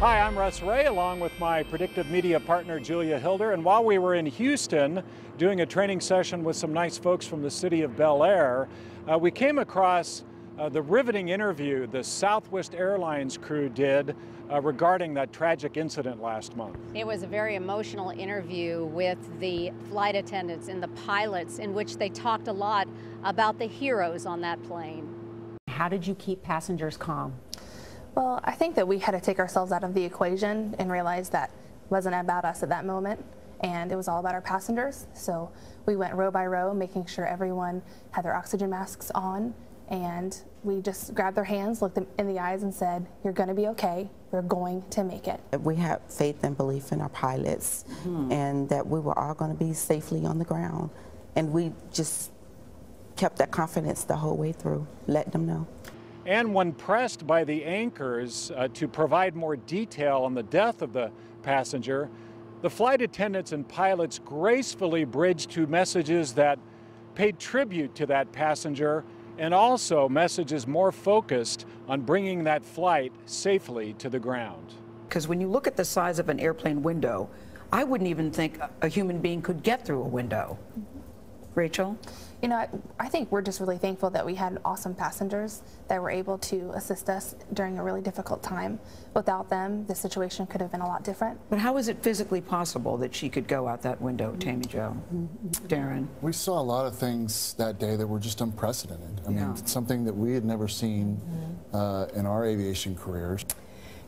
Hi, I'm Russ Rhea, along with my predictive media partner, Hilder. And while we were in Houston doing a training session with some nice folks from the city of Bel Air, we came across the riveting interview the Southwest Airlines crew did regarding that tragic incident last month. It was a very emotional interview with the flight attendants and the pilots, in which they talked a lot about the heroes on that plane. How did you keep passengers calm? Well, I think that we had to take ourselves out of the equation and realize that it wasn't about us at that moment, and it was all about our passengers. So we went row by row, making sure everyone had their oxygen masks on, and we just grabbed their hands, looked them in the eyes, and said, "You're going to be okay. We're going to make it." We had faith and belief in our pilots, and that we were all going to be safely on the ground. And we just kept that confidence the whole way through, letting them know. And when pressed by the anchors to provide more detail on the death of the passenger, the flight attendants and pilots gracefully bridged to messages that paid tribute to that passenger, and also messages more focused on bringing that flight safely to the ground. Because when you look at the size of an airplane window, I wouldn't even think a human being could get through a window. Rachel? You know, I think we're just really thankful that we had awesome passengers that were able to assist us during a really difficult time. Without them, the situation could have been a lot different. But how is it physically possible that she could go out that window, Tammy Jo? Darren? We saw a lot of things that day that were just unprecedented. I mean, it's something that we had never seen in our aviation careers.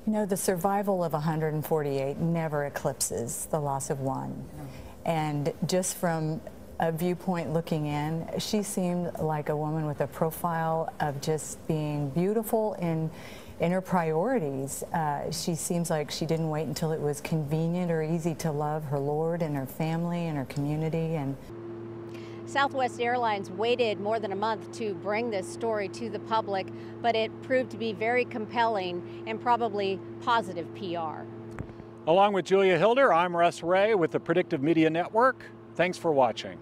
You know, the survival of 148 never eclipses the loss of one. And just from a viewpoint looking in, she seemed like a woman with a profile of just being beautiful in her priorities. She seems like she didn't wait until it was convenient or easy to love her Lord and her family and her community. And Southwest Airlines waited more than a month to bring this story to the public, but it proved to be very compelling and probably positive PR. Along with Hilder, I'm Russ Rhea with the Predictive Media Network. Thanks for watching.